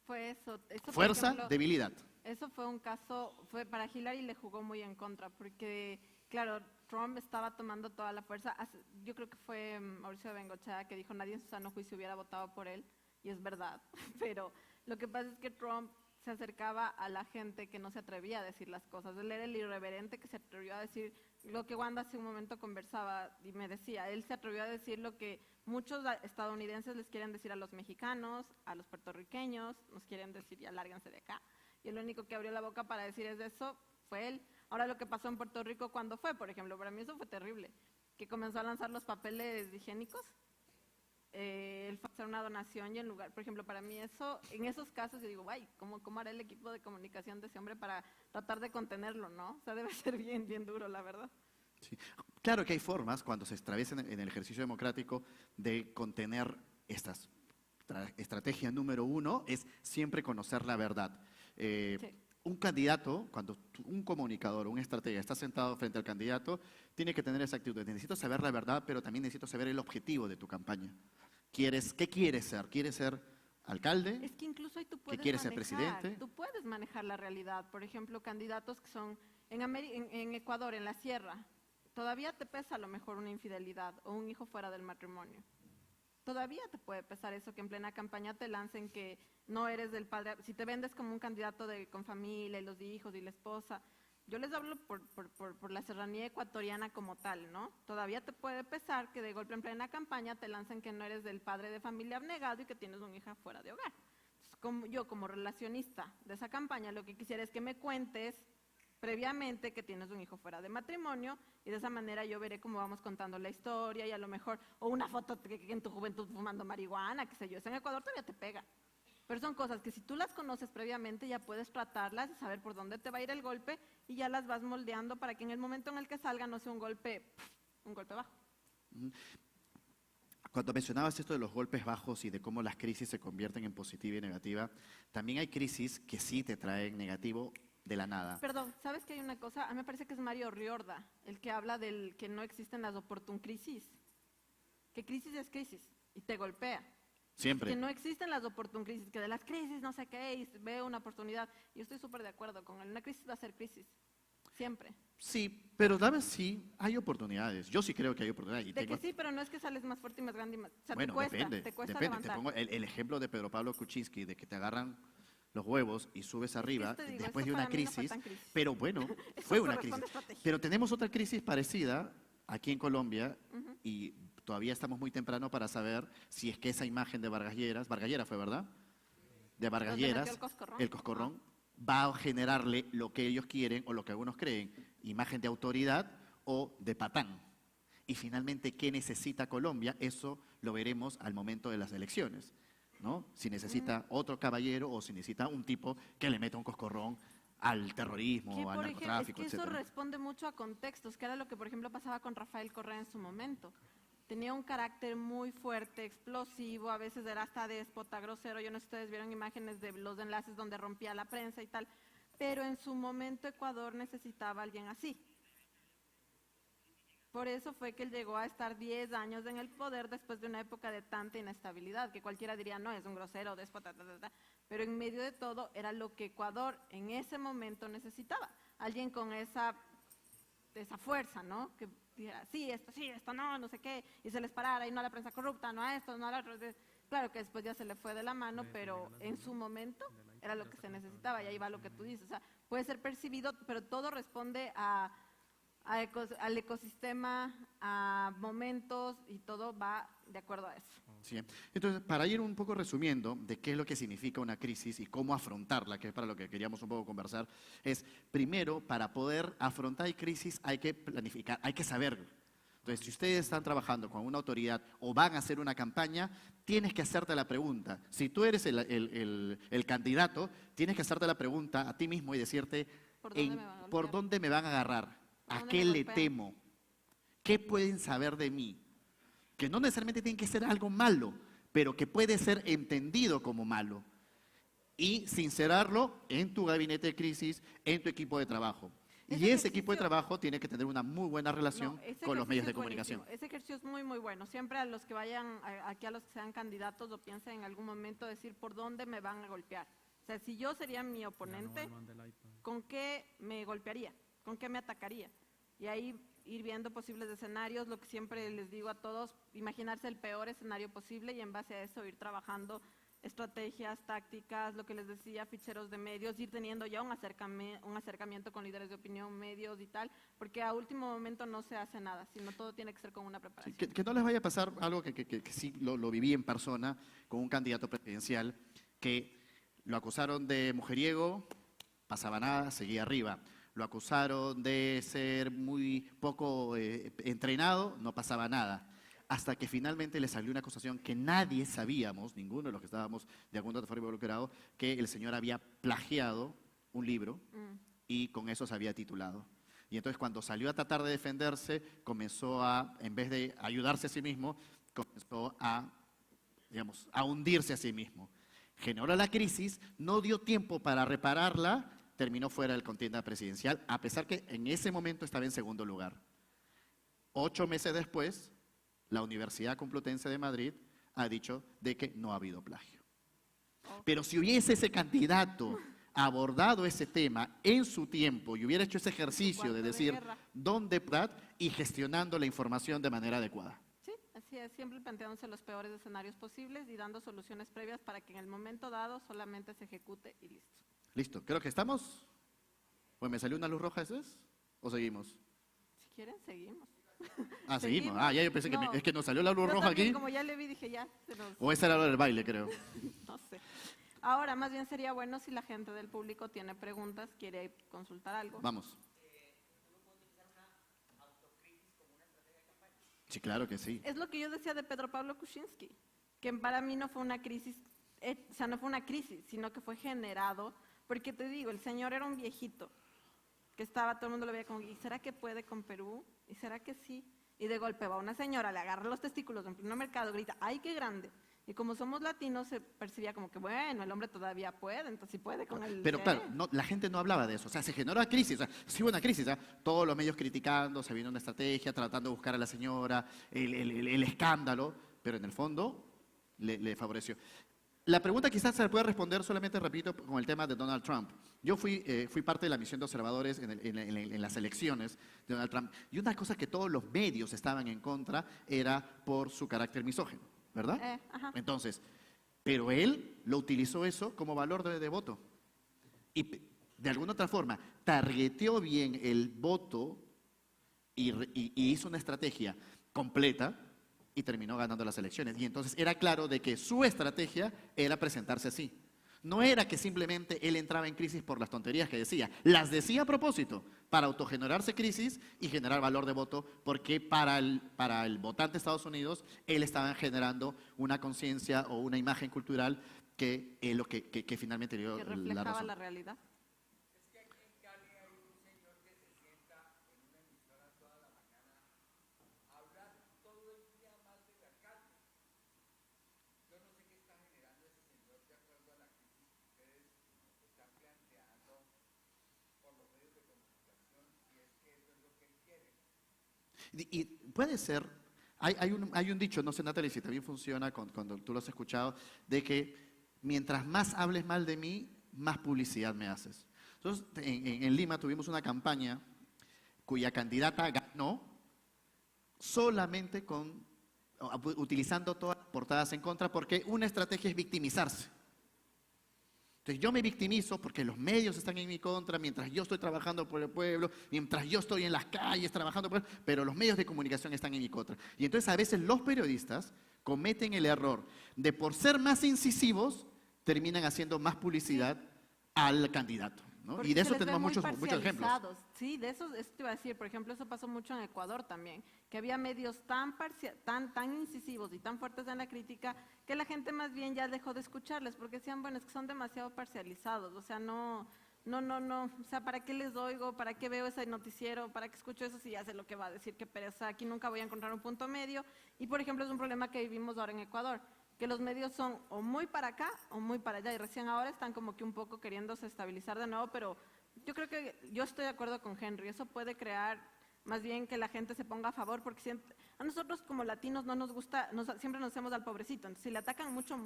Fue eso. Por Fuerza, ejemplo, debilidad. Eso fue un caso, para Hillary le jugó muy en contra, porque, claro, Trump estaba tomando toda la fuerza. Yo creo que fue Mauricio Bengochea que dijo, nadie en su sano juicio hubiera votado por él, y es verdad. Pero lo que pasa es que Trump se acercaba a la gente que no se atrevía a decir las cosas. Él era el irreverente que se atrevió a decir lo que Wanda hace un momento conversaba y me decía. Él se atrevió a decir lo que muchos estadounidenses les quieren decir a los mexicanos, a los puertorriqueños, nos quieren decir ya lárganse de acá. Y el único que abrió la boca para decir es eso fue él. Ahora lo que pasó en Puerto Rico cuando fue, por ejemplo, para mí eso fue terrible, que comenzó a lanzar los papeles higiénicos, él fue a hacer una donación y en lugar, por ejemplo, para mí eso, en esos casos yo digo, guay, ¿cómo hará el equipo de comunicación de ese hombre para tratar de contenerlo, no? O sea, debe ser bien duro, la verdad. Sí. Claro que hay formas, cuando se establece en el ejercicio democrático, de contener estas. Estrategia número 1 es siempre conocer la verdad. Sí. Un candidato, cuando un comunicador, un estratega está sentado frente al candidato, tiene que tener esa actitud. Necesito saber la verdad, pero también necesito saber el objetivo de tu campaña. ¿Qué quieres ser? ¿Quieres ser alcalde? Es que incluso ahí tú puedes quieres ser manejar, presidente? tú puedes manejar la realidad. Por ejemplo, candidatos que son en Ecuador, en la sierra, todavía te pesa a lo mejor una infidelidad o un hijo fuera del matrimonio. Todavía te puede pesar eso que en plena campaña te lancen que no eres del padre. Si te vendes como un candidato con familia y los hijos y la esposa, yo les hablo por la serranía ecuatoriana como tal, ¿no? Todavía te puede pesar que de golpe en plena campaña te lancen que no eres del padre de familia abnegado y que tienes una hija fuera de hogar. Entonces, yo como relacionista de esa campaña, lo que quisiera es que me cuentes previamente que tienes un hijo fuera de matrimonio y de esa manera yo veré cómo vamos contando la historia y a lo mejor, o una foto que en tu juventud fumando marihuana, qué sé yo, eso en Ecuador todavía te pega. Pero son cosas que si tú las conoces previamente ya puedes tratarlas y saber por dónde te va a ir el golpe y ya las vas moldeando para que en el momento en el que salga no sea un golpe bajo. Cuando mencionabas esto de los golpes bajos y de cómo las crisis se convierten en positiva y negativa, también hay crisis que sí te traen negativo de la nada. Perdón, ¿sabes que hay una cosa? A mí me parece que es Mario Riorda, el que habla del que no existen las crisis. Que crisis es crisis y te golpea. Siempre. Que no existen las crisis, que de las crisis no sé qué, y veo una oportunidad. Yo estoy súper de acuerdo con él. Una crisis va a ser crisis. Siempre. Sí, pero sabes, sí, hay oportunidades. Yo sí creo que hay oportunidades. De que sí, pero no es que sales más fuerte y más grande. O sea, Bueno, te depende. cuesta Te levantar. pongo el ejemplo de Pedro Pablo Kuczynski, de que te agarran los huevos y subes arriba te digo, después esto de una para mí no fue crisis. tan crisis. Pero bueno, Eso fue una corresponde crisis. a estrategia. Pero tenemos otra crisis parecida aquí en Colombia y todavía estamos muy temprano para saber si es que esa imagen de Vargas Lleras fue, ¿verdad? De Vargas Donde metió Lleras, el coscorrón. va a generarle lo que ellos quieren o lo que algunos creen, imagen de autoridad o de patán. Y finalmente, ¿qué necesita Colombia? Eso lo veremos al momento de las elecciones, ¿no? Si necesita otro caballero o si necesita un tipo que le meta un coscorrón al terrorismo, Que, al por ejemplo, narcotráfico, es que eso etcétera. responde mucho a contextos, que era lo que, por ejemplo, pasaba con Rafael Correa en su momento. Tenía un carácter muy fuerte, explosivo, a veces era hasta déspota, grosero. Yo no sé si ustedes vieron imágenes de los enlaces donde rompía la prensa y tal, pero en su momento Ecuador necesitaba a alguien así. Por eso fue que él llegó a estar 10 años en el poder después de una época de tanta inestabilidad, que cualquiera diría, no, es un grosero, déspota, pero en medio de todo era lo que Ecuador en ese momento necesitaba. Alguien con esa fuerza, ¿no? Que dijera, sí, esto no, no sé qué, y se les parara, y no a la prensa corrupta, no a esto, no a la otra. Claro que después ya se le fue de la mano, pero en su momento era lo que se necesitaba, y ahí va lo que tú dices. O sea, puede ser percibido, pero todo responde al ecosistema, a momentos, y todo va de acuerdo a eso. Sí. Entonces, para ir un poco resumiendo de qué es lo que significa una crisis y cómo afrontarla, que es para lo que queríamos un poco conversar, es primero, para poder afrontar crisis hay que planificar, hay que saberlo. Entonces, si ustedes están trabajando con una autoridad o van a hacer una campaña, tienes que hacerte la pregunta. Si tú eres el candidato, tienes que hacerte la pregunta a ti mismo y decirte, ¿por dónde me van a agarrar? ¿A qué le temo? ¿Qué pueden saber de mí? Que no necesariamente tiene que ser algo malo, pero que puede ser entendido como malo. Y sincerarlo en tu gabinete de crisis, en tu equipo de trabajo. Y ese equipo de trabajo tiene que tener una muy buena relación con los medios de comunicación. Ese ejercicio es muy, muy bueno. Siempre a los que vayan, aquí a los que sean candidatos o piensen en algún momento decir por dónde me van a golpear. O sea, si yo sería mi oponente, ¿con qué me golpearía? ¿Con qué me atacaría? Y ahí ir viendo posibles escenarios, lo que siempre les digo a todos, imaginarse el peor escenario posible y en base a eso ir trabajando estrategias, tácticas, lo que les decía, ficheros de medios, ir teniendo ya un acercamiento con líderes de opinión, medios y tal, porque a último momento no se hace nada, sino todo tiene que ser con una preparación. Sí, que no les vaya a pasar algo que sí lo viví en persona con un candidato presidencial, que lo acusaron de mujeriego, pasaba nada, seguía arriba. Lo acusaron de ser muy poco entrenado, no pasaba nada. Hasta que finalmente le salió una acusación que nadie sabíamos, ninguno de los que estábamos de alguna forma involucrados, que el señor había plagiado un libro y con eso se había titulado. Y entonces cuando salió a tratar de defenderse, comenzó en vez de ayudarse a sí mismo, comenzó a hundirse a sí mismo. Generó la crisis, no dio tiempo para repararla, terminó fuera del contienda presidencial, a pesar que en ese momento estaba en segundo lugar. 8 meses después, la Universidad Complutense de Madrid ha dicho de que no ha habido plagio. Pero si hubiese ese candidato abordado ese tema en su tiempo y hubiera hecho ese ejercicio de decir dónde y gestionando la información de manera adecuada. Sí, así es, siempre planteándose los peores escenarios posibles y dando soluciones previas para que en el momento dado solamente se ejecute y listo. Listo, creo que estamos. Pues me salió una luz roja, ¿eso es? ¿O seguimos? Si quieren, seguimos. Ah, seguimos. Seguimos. Ah, ya yo pensé que No. es que nos salió la luz Yo roja también, aquí. como ya le vi, dije ya, se nos... O esa era la del baile, creo. No sé. Ahora, más bien sería bueno si la gente del público tiene preguntas, quiere consultar algo. Vamos. Sí, claro que sí. Es lo que yo decía de Pedro Pablo Kuczynski, que para mí no fue una crisis, o sea, no fue una crisis, sino que fue generado, porque te digo, el señor era un viejito, que estaba, todo el mundo lo veía como, ¿y será que puede con Perú? ¿Y será que sí? Y de golpe va una señora, le agarra los testículos en pleno mercado, grita, ¡ay, qué grande! Y como somos latinos, se percibía como que, bueno, el hombre todavía puede, entonces sí puede con el... Pero claro, no, la gente no hablaba de eso. O sea, se generó la crisis. O sea, sí hubo una crisis. ¿Ah? Todos los medios criticando, se vino una estrategia, tratando de buscar a la señora, el escándalo, pero en el fondo le favoreció. La pregunta quizás se la puede responder solamente, repito, con el tema de Donald Trump. Yo fui parte de la misión de observadores en las elecciones de Donald Trump. Y una cosa que todos los medios estaban en contra era por su carácter misógino, ¿verdad? Ajá. Entonces, pero él lo utilizó eso como valor de voto. Y de alguna otra forma, targeteó bien el voto y hizo una estrategia completa y terminó ganando las elecciones. Y entonces era claro de que su estrategia era presentarse así. No era que simplemente él entraba en crisis por las tonterías que decía. Las decía a propósito, para autogenerarse crisis y generar valor de voto, porque para el votante de Estados Unidos, él estaba generando una conciencia o una imagen cultural que es lo que finalmente dio Que la reflejaba razón. la realidad. Y puede ser, hay un dicho, no sé Natalie si también funciona cuando tú lo has escuchado, de que mientras más hables mal de mí, más publicidad me haces. Entonces, en Lima tuvimos una campaña cuya candidata ganó solamente utilizando todas las portadas en contra, porque una estrategia es victimizarse. Entonces yo me victimizo porque los medios están en mi contra, mientras yo estoy trabajando por el pueblo, mientras yo estoy en las calles trabajando por el pueblo, pero los medios de comunicación están en mi contra. Y entonces a veces los periodistas cometen el error de, por ser más incisivos, terminan haciendo más publicidad al candidato, ¿no? Porque Y de se eso les ve tenemos muy muchos ejemplos. parcializados. Sí, de eso te iba a decir. Por ejemplo, eso pasó mucho en Ecuador también, que había medios tan incisivos y tan fuertes en la crítica que la gente más bien ya dejó de escucharles porque decían, bueno, es que son demasiado parcializados. O sea, no. O sea, ¿para qué les oigo? ¿Para qué veo ese noticiero? ¿Para qué escucho eso si ya sé lo que va a decir? Qué pereza. Aquí nunca voy a encontrar un punto medio. Y, por ejemplo, es un problema que vivimos ahora en Ecuador, que los medios son o muy para acá o muy para allá, y recién ahora están como que un poco queriéndose estabilizar de nuevo, pero yo creo que yo estoy de acuerdo con Henry, eso puede crear más bien que la gente se ponga a favor, porque a nosotros como latinos no nos gusta, siempre nos hacemos al pobrecito, entonces si le atacan mucho,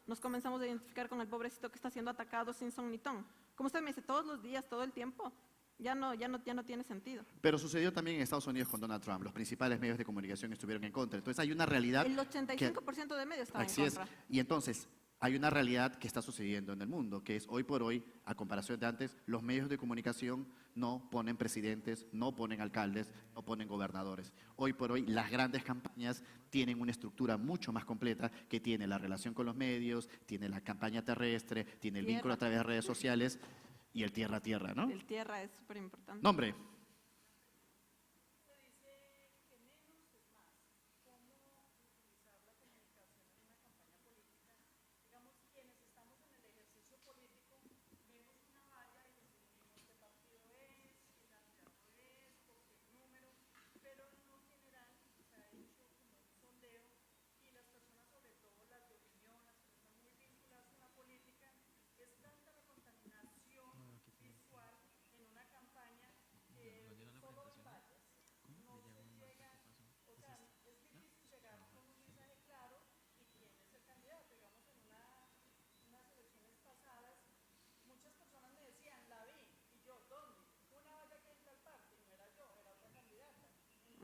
nos comenzamos a identificar con el pobrecito que está siendo atacado sin son ni ton. Como usted me dice, todos los días, todo el tiempo, ya no tiene sentido. Pero sucedió también en Estados Unidos con Donald Trump. Los principales medios de comunicación estuvieron en contra. Entonces hay una realidad. El 85% de medios estaban en Así es. contra. Y entonces hay una realidad que está sucediendo en el mundo, que es hoy por hoy, a comparación de antes, los medios de comunicación no ponen presidentes, no ponen alcaldes, no ponen gobernadores. Hoy por hoy las grandes campañas tienen una estructura mucho más completa que tiene la relación con los medios, tiene la campaña terrestre, tiene el vínculo a través de redes sociales y el tierra a tierra, ¿no? El tierra es súper importante. Nombre.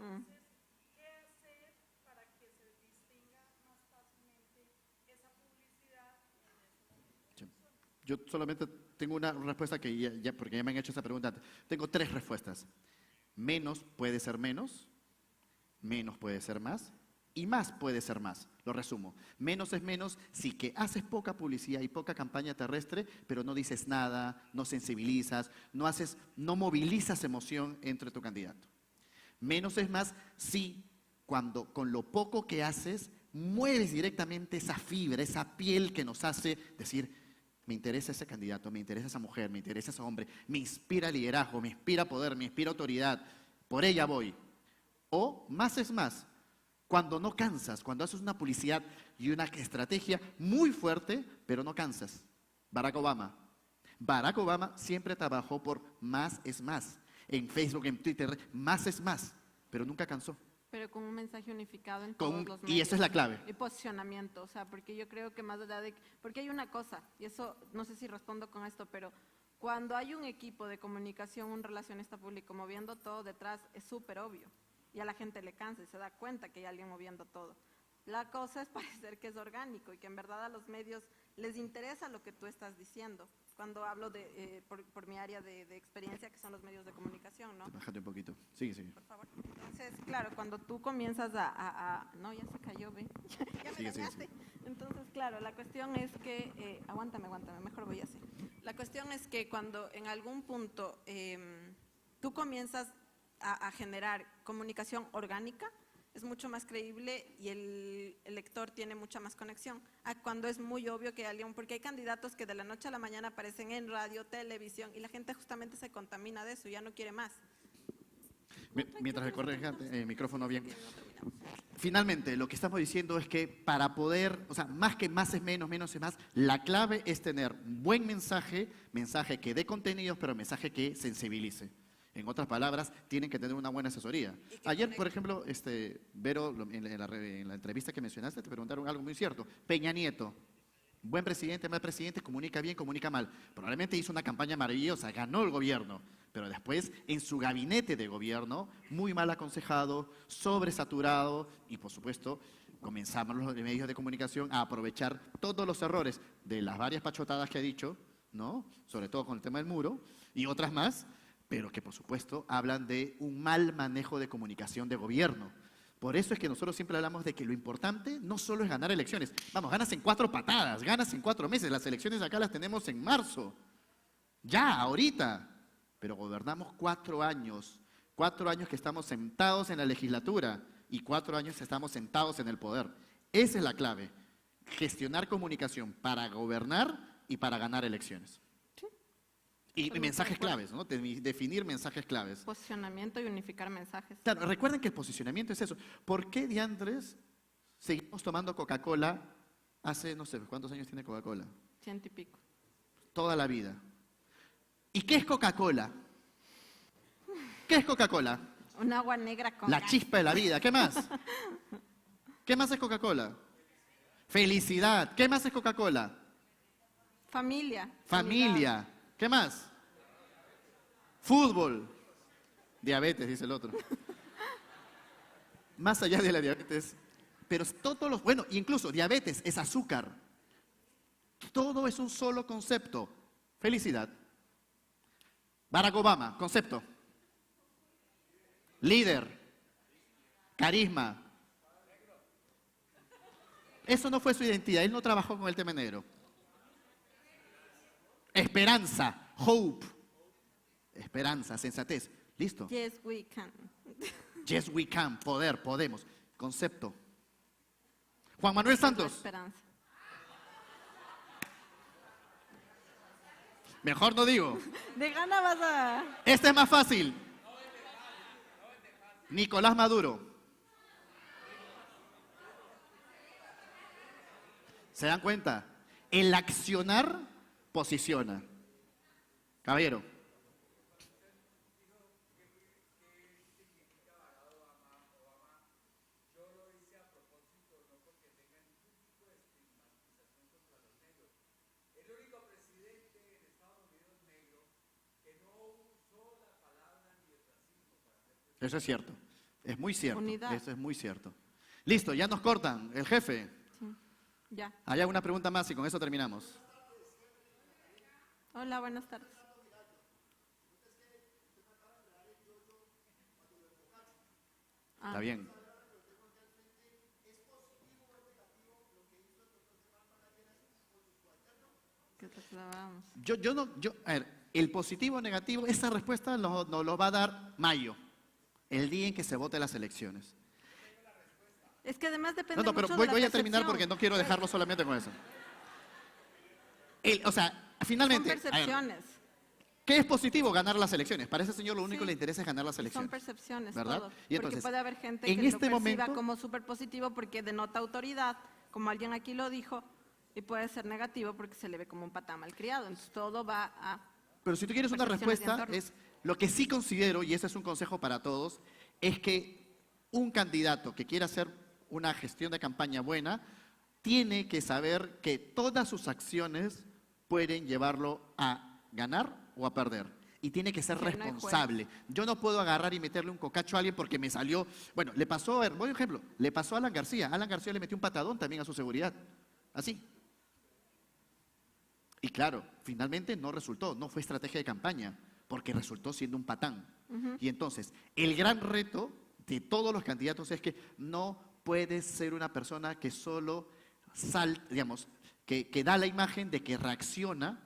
Mm. Yo solamente tengo una respuesta que porque ya me han hecho esa pregunta antes. Tengo 3 respuestas. Menos puede ser menos puede ser más, y más puede ser más. Lo resumo. Menos es menos si que haces poca publicidad y poca campaña terrestre, pero no dices nada, no sensibilizas, no movilizas emoción entre tu candidato. Menos es más si cuando con lo poco que haces mueves directamente esa fibra, esa piel que nos hace decir, me interesa ese candidato, me interesa esa mujer, me interesa ese hombre, me inspira liderazgo, me inspira poder, me inspira autoridad, por ella voy. O más es más, cuando no cansas, cuando haces una publicidad y una estrategia muy fuerte, pero no cansas. Barack Obama. Barack Obama siempre trabajó por más es más. En Facebook, en Twitter, más es más, pero nunca cansó. Pero con un mensaje unificado en todos los medios. Y esa es la clave. Y posicionamiento, o sea, porque yo creo que más allá de... Porque hay una cosa, y eso no sé si respondo con esto, pero cuando hay un equipo de comunicación, un relacionista público moviendo todo detrás, es súper obvio. Y a la gente le cansa y se da cuenta que hay alguien moviendo todo. La cosa es parecer que es orgánico y que en verdad a los medios les interesa lo que tú estás diciendo. Cuando hablo por mi área de experiencia, que son los medios de comunicación, ¿no? Bájate un poquito. Sigue, sigue. Por favor. Entonces, claro, cuando tú comienzas no, ya se cayó, ve. Ya me Sigue, dañaste. Entonces, claro, la cuestión es que, aguántame, mejor voy así. La cuestión es que cuando en algún punto tú comienzas a generar comunicación orgánica, es mucho más creíble y el lector tiene mucha más conexión a cuando es muy obvio que hay alguien, porque hay candidatos que de la noche a la mañana aparecen en radio, televisión, y la gente justamente se contamina de eso, ya no quiere más. Mientras recorre el micrófono bien. Finalmente, lo que estamos diciendo es que para poder, o sea, más que más es menos, menos es más, la clave es tener buen mensaje, mensaje que dé contenidos, pero mensaje que sensibilice. En otras palabras, tienen que tener una buena asesoría. Ayer, por ejemplo, Vero, en la entrevista que mencionaste, te preguntaron algo muy cierto. Peña Nieto, buen presidente, mal presidente, comunica bien, comunica mal. Probablemente hizo una campaña maravillosa, ganó el gobierno, pero después en su gabinete de gobierno, muy mal aconsejado, sobresaturado y, por supuesto, comenzamos los medios de comunicación a aprovechar todos los errores de las varias pachotadas que ha dicho, ¿no? Sobre todo con el tema del muro y otras más, pero que por supuesto hablan de un mal manejo de comunicación de gobierno. Por eso es que nosotros siempre hablamos de que lo importante no solo es ganar elecciones. Vamos, ganas en 4 patadas, ganas en 4 meses. Las elecciones acá las tenemos en marzo. Ya, ahorita. Pero gobernamos 4 años. 4 años que estamos sentados en la legislatura y 4 años que estamos sentados en el poder. Esa es la clave. Gestionar comunicación para gobernar y para ganar elecciones. Y mensajes claves, ¿no? Definir mensajes claves. Posicionamiento y unificar mensajes. Claro, recuerden que el posicionamiento es eso. ¿Por qué diantres seguimos tomando Coca-Cola hace, no sé, cuántos años tiene Coca-Cola? 100 y pico. Toda la vida. ¿Y qué es Coca-Cola? ¿Qué es Coca-Cola? Un agua negra con La gas. chispa de la vida. ¿Qué más? ¿Qué más es Coca-Cola? Felicidad. ¿Qué más es Coca-Cola? Familia. Familia. ¿Qué más? Fútbol. Diabetes, dice el otro. Más allá de la diabetes. Pero todos los... Bueno, incluso diabetes es azúcar. Todo es un solo concepto. Felicidad. Barack Obama, concepto. Líder. Carisma. Eso no fue su identidad. Él no trabajó con el tema negro. Esperanza, hope, esperanza, sensatez. ¿Listo? Yes, we can. Yes, we can, poder, podemos. Concepto. Juan Manuel Santos. Esperanza. Mejor no digo. De gana vas a... Este es más fácil. Nicolás Maduro. ¿Se dan cuenta? El accionar posiciona. Caballero. Eso es cierto. Es muy cierto. Unidad. Eso es muy cierto. Listo, ya nos cortan. El jefe. Sí. Ya. ¿Hay alguna pregunta más y con eso terminamos? Hola, buenas tardes. Está bien. ¿Qué te hablábamos? A ver, el positivo o negativo, esa respuesta nos lo va a dar mayo, el día en que se vote las elecciones. Es que además depende No, pero mucho de la voy a terminar percepción. porque no quiero dejarlo solamente con eso. O sea, Son finalmente, a ver, percepciones. ¿qué es positivo? Ganar las elecciones. Para ese señor lo único Sí. que le interesa es ganar las Son elecciones. percepciones, ¿verdad? todo. Y entonces, porque puede haber gente en que este lo perciba momento- como súper positivo porque denota autoridad, como alguien aquí lo dijo, y puede ser negativo porque se le ve como un patán malcriado. Entonces todo va a... Pero si tú quieres una percepciones de respuesta, entorno. es lo que sí considero, y ese es un consejo para todos, es que un candidato que quiera hacer una gestión de campaña buena, tiene que saber que todas sus acciones pueden llevarlo a ganar o a perder. Y tiene que ser Sí, no hay juego. responsable. Yo no puedo agarrar y meterle un cocacho a alguien porque me salió... Bueno, le pasó, a ver, voy a un ejemplo, le pasó a Alan García. Alan García le metió un patadón también a su seguridad. Así. Y claro, finalmente no resultó, no fue estrategia de campaña, porque resultó siendo un patán. Y entonces, el gran reto de todos los candidatos es que no puedes ser una persona que solo digamos, que da la imagen de que reacciona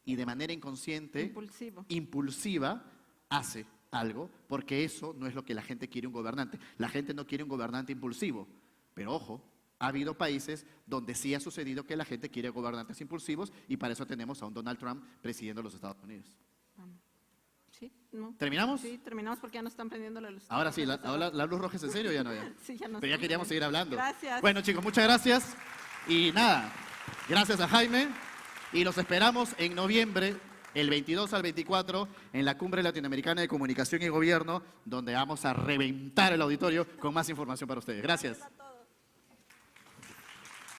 y de manera inconsciente, Impulsivo. impulsiva, hace algo, porque eso no es lo que la gente quiere un gobernante. La gente no quiere un gobernante impulsivo, pero ojo, ha habido países donde sí ha sucedido que la gente quiere gobernantes impulsivos y para eso tenemos a un Donald Trump presidiendo los Estados Unidos. ¿Sí? ¿No? ¿Terminamos? Sí, terminamos porque ya nos están prendiendo la luz. Ahora sí, ahora la luz roja es en serio o ya no ya. Sí, ya nos Pero ya están queríamos seguir hablando. Gracias. Bueno, chicos, muchas gracias. Y nada, gracias a Jaime. Y los esperamos en noviembre, el 22 al 24, en la Cumbre Latinoamericana de Comunicación y Gobierno, donde vamos a reventar el auditorio con más información para ustedes. Gracias.